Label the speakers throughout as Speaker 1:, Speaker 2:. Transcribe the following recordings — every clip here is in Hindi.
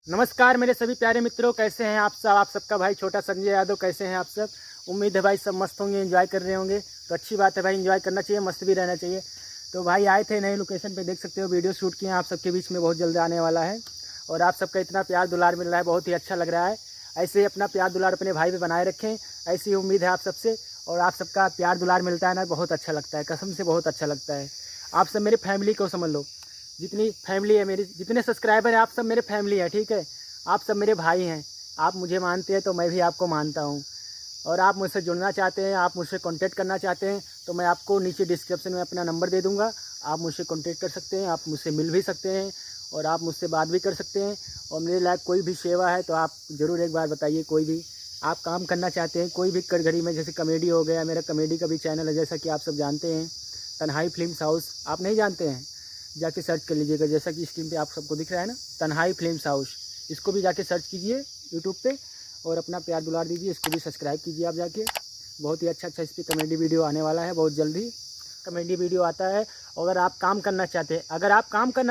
Speaker 1: नमस्कार मेरे सभी प्यारे मित्रों, कैसे हैं आप सब। आप सबका भाई छोटा संजय यादव। कैसे हैं आप सब। उम्मीद है भाई सब मस्त होंगे, एंजॉय कर रहे होंगे। तो अच्छी बात है भाई, एंजॉय करना चाहिए, मस्त भी रहना चाहिए। तो भाई आए थे नए लोकेशन पे, देख सकते हो वीडियो शूट किए हैं आप सबके बीच में, बहुत जल्द आने वाला है। और आप सबका इतना प्यार दुलार मिल रहा है, बहुत ही अच्छा लग रहा है। ऐसे ही अपना प्यार दुलार अपने भाई पे बनाए रखें, ऐसी उम्मीद है आप सबसे। और आप सबका प्यार दुलार मिलता है ना, बहुत अच्छा लगता है, कसम से बहुत अच्छा लगता है। आप सब मेरी फैमिली को समझ लो, जितनी फैमिली है मेरी, जितने सब्सक्राइबर हैं आप सब मेरे फैमिली है, ठीक है। आप सब मेरे भाई हैं, आप मुझे मानते हैं तो मैं भी आपको मानता हूँ। और आप मुझसे जुड़ना चाहते हैं, आप मुझसे कांटेक्ट करना चाहते हैं, तो मैं आपको नीचे डिस्क्रिप्शन में अपना नंबर दे दूँगा। आप मुझसे कांटेक्ट कर सकते हैं, आप मुझसे मिल भी सकते हैं और आप मुझसे बात भी कर सकते हैं। और मेरे लायक कोई भी सेवा है तो आप ज़रूर एक बार बताइए। कोई भी आप काम करना चाहते हैं, कोई भी कटघड़ी में, जैसे कॉमेडी हो गया, मेरा कॉमेडी का भी चैनल है, जैसा कि आप सब जानते हैं, तन्हाई फिल्म्स हाउस। आप नहीं जानते हैं, जाके सर्च कर लीजिएगा, जैसा कि स्क्रीन पे आप सबको दिख रहा है ना, तन्हाई फिल्म्स हाउस। इसको भी जाके सर्च कीजिए यूट्यूब पे और अपना प्यार दुलार दीजिए। इसको भी सब्सक्राइब कीजिए आप जाके। बहुत ही अच्छा इस पर कॉमेडी वीडियो आने वाला है, बहुत जल्दी कॉमेडी वीडियो आता है। अगर आप काम करना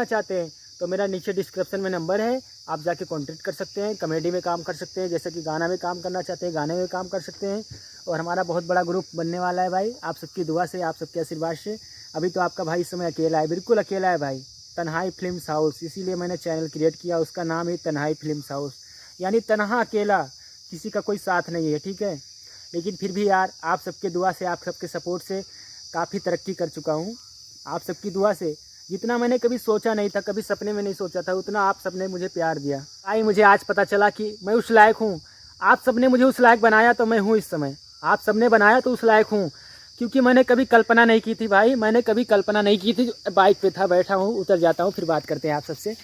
Speaker 1: चाहते हैं तो मेरा नीचे डिस्क्रिप्शन में नंबर है, आप जाके कॉन्टेक्ट कर सकते हैं। कॉमेडी में काम कर सकते हैं, जैसे कि गाना में काम करना चाहते हैं, गाने में काम कर सकते हैं। और हमारा बहुत बड़ा ग्रुप बनने वाला है भाई, आप सबकी दुआ से, आप सबके आशीर्वाद से। अभी तो आपका भाई इस समय अकेला है, बिल्कुल अकेला है भाई। तन्हाई फिल्म्स हाउस, इसीलिए मैंने चैनल क्रिएट किया, उसका नाम है तन्हाई फिल्म्स हाउस। यानी तन्हा, अकेला, किसी का कोई साथ नहीं है, ठीक है। लेकिन फिर भी यार, आप सबके दुआ से, आप सबके सपोर्ट से काफ़ी तरक्की कर चुका हूँ। आप सबकी दुआ से जितना मैंने कभी सोचा नहीं था, कभी सपने में नहीं सोचा था, उतना आप सबने मुझे प्यार दिया भाई। मुझे आज पता चला कि मैं उस लायक हूँ। आप सबने मुझे उस लायक बनाया तो मैं हूँ इस समय। आप सबने बनाया तो उस लायक हूँ, क्योंकि मैंने कभी कल्पना नहीं की थी भाई। मैंने कभी कल्पना नहीं की थी। बाइक पे था, बैठा हूँ, उतर जाता हूँ, फिर बात करते हैं आप सबसे।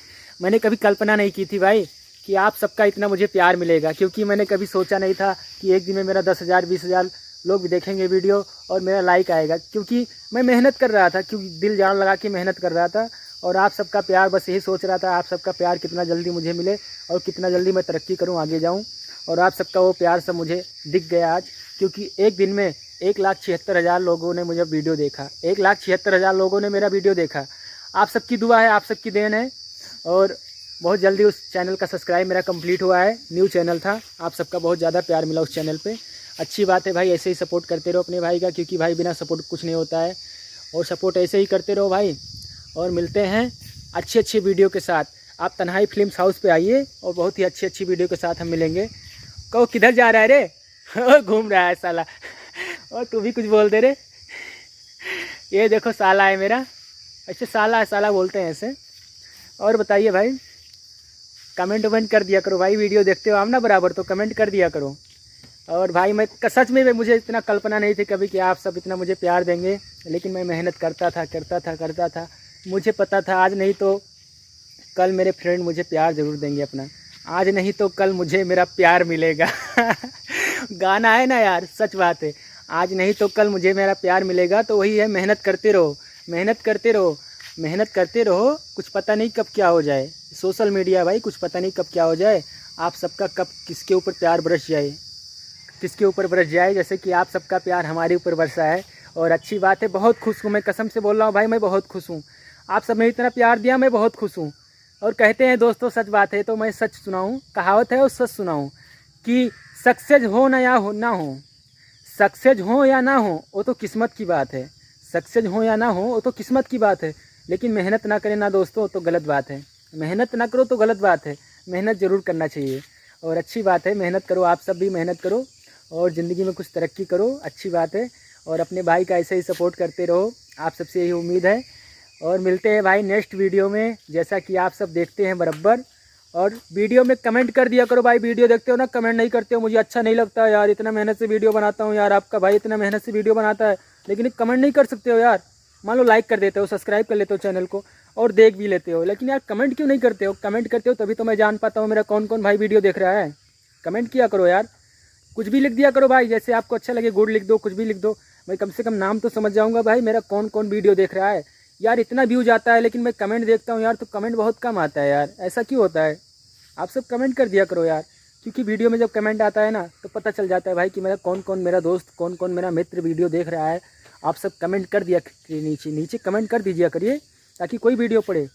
Speaker 1: मैंने कभी कल्पना नहीं की थी भाई कि आप सबका इतना मुझे प्यार मिलेगा, क्योंकि मैंने कभी सोचा नहीं था कि एक दिन में मेरा 10,000 20,000 लोग भी देखेंगे वीडियो और मेरा लाइक आएगा। क्योंकि मैं मेहनत कर रहा था, क्योंकि दिल जान लगा के मेहनत कर रहा था। और आप सबका प्यार, बस यही सोच रहा था, आप सबका प्यार कितना जल्दी मुझे मिले और कितना जल्दी मैं तरक्की करूँ, आगे जाऊँ। और आप सबका वो प्यार सब मुझे दिख गया आज, क्योंकि एक दिन में 1,76,000 लोगों ने मुझे वीडियो देखा। 1,76,000 लोगों ने मेरा वीडियो देखा। आप सबकी दुआ है, आप सबकी देन है। और बहुत जल्दी उस चैनल का सब्सक्राइब मेरा कंप्लीट हुआ है, न्यू चैनल था। आप सबका बहुत ज़्यादा प्यार मिला उस चैनल पे। अच्छी बात है भाई, ऐसे ही सपोर्ट करते रहो अपने भाई का, क्योंकि भाई बिना सपोर्ट कुछ नहीं होता है। और सपोर्ट ऐसे ही करते रहो भाई। और मिलते हैं अच्छी वीडियो के साथ। आप तन्हाई फिल्म्स हाउस पे आइए और बहुत ही अच्छी वीडियो के साथ हम मिलेंगे। कहो किधर जा रहा है रे घूम रहा है साला। और तू भी कुछ बोल दे रे। ये देखो साला है मेरा, ऐसे साला है, साला बोलते हैं ऐसे। और बताइए भाई, कमेंट वमेंट कर दिया करो भाई, वीडियो देखते हो आप ना बराबर, तो कमेंट कर दिया करो। और भाई मैं सच में मुझे इतना कल्पना नहीं थी कभी कि आप सब इतना मुझे प्यार देंगे। लेकिन मैं मेहनत करता था। मुझे पता था आज नहीं तो कल मेरे फ्रेंड मुझे प्यार ज़रूर देंगे अपना। आज नहीं तो कल मुझे मेरा प्यार मिलेगा। गाना है ना यार, सच बात है। आज नहीं तो कल मुझे मेरा प्यार मिलेगा। तो वही है, मेहनत करते रहो, मेहनत करते रहो, मेहनत करते रहो। कुछ पता नहीं कब क्या हो जाए। सोशल मीडिया भाई, कुछ पता नहीं कब क्या हो जाए। आप सबका कब किसके ऊपर प्यार बरस जाए, किसके ऊपर बरस जाए, जैसे कि आप सबका प्यार हमारे ऊपर बरसा है। और अच्छी बात है, बहुत खुश हूँ मैं, कसम से बोल रहा हूँ भाई, मैं बहुत खुश हूँ। आप सब ने इतना प्यार दिया, मैं बहुत खुश हूँ। और कहते हैं दोस्तों, सच बात है तो मैं सच सुनाऊँ, कहावत है और सच सुनाऊँ कि सक्सेस हो ना हो, सक्सेस हो या ना हो वो तो किस्मत की बात है। सक्सेस हो या ना हो वो तो किस्मत की बात है। लेकिन मेहनत ना करें ना दोस्तों तो गलत बात है। मेहनत ना करो तो गलत बात है, मेहनत ज़रूर करना चाहिए। और अच्छी बात है, मेहनत करो, आप सब भी मेहनत करो और ज़िंदगी में कुछ तरक्की करो, अच्छी बात है। और अपने भाई का ऐसे ही सपोर्ट करते रहो, आप सबसे यही उम्मीद है। और मिलते हैं भाई नेक्स्ट वीडियो में, जैसा कि आप सब देखते हैं बराबर। और वीडियो में कमेंट कर दिया करो भाई, वीडियो देखते हो ना, कमेंट नहीं करते हो, मुझे अच्छा नहीं लगता यार। इतना मेहनत से वीडियो बनाता हूँ यार, आपका भाई इतना मेहनत से वीडियो बनाता है, लेकिन कमेंट नहीं कर सकते हो यार। मान लो लाइक कर देते हो, सब्सक्राइब कर लेते हो चैनल को और देख भी लेते हो, लेकिन यार कमेंट क्यों नहीं करते हो। कमेंट करते हो तभी तो मैं जान पाता हूँ मेरा कौन कौन भाई वीडियो देख रहा है। कमेंट किया करो यार, कुछ भी लिख दिया करो भाई, जैसे आपको अच्छा लगे, गुड लिख दो, कुछ भी लिख दो। मैं कम से कम नाम तो समझ जाऊँगा भाई मेरा कौन कौन वीडियो देख रहा है। यार इतना व्यूज आता है, लेकिन मैं कमेंट देखता हूँ यार तो कमेंट बहुत कम आता है यार, ऐसा क्यों होता है। आप सब कमेंट कर दिया करो यार, क्योंकि वीडियो में जब कमेंट आता है ना तो पता चल जाता है भाई कि मेरा कौन कौन मेरा दोस्त, कौन कौन मेरा मित्र वीडियो देख रहा है। आप सब कमेंट कर दिया करिए, नीचे नीचे कमेंट कर दीजिए करिए, ताकि कोई वीडियो पड़े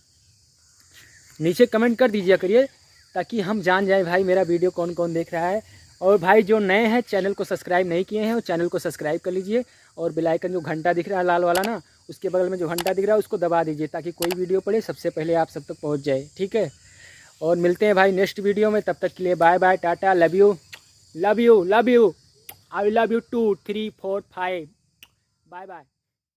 Speaker 1: नीचे कमेंट कर दीजिए करिए, ताकि हम जान जाए भाई मेरा वीडियो कौन कौन देख रहा है। और भाई जो नए हैं चैनल को सब्सक्राइब नहीं किए हैं वो चैनल को सब्सक्राइब कर लीजिए, और बेल आइकन जो घंटा दिख रहा है लाल वाला ना, उसके बगल में जो घंटा दिख रहा है उसको दबा दीजिए, ताकि कोई वीडियो पड़े सबसे पहले आप सब तक पहुंच जाए, ठीक है। और मिलते हैं भाई नेक्स्ट वीडियो में, तब तक के लिए bye bye, tata, love you love you love you, I love you 2 3 4 5, bye bye.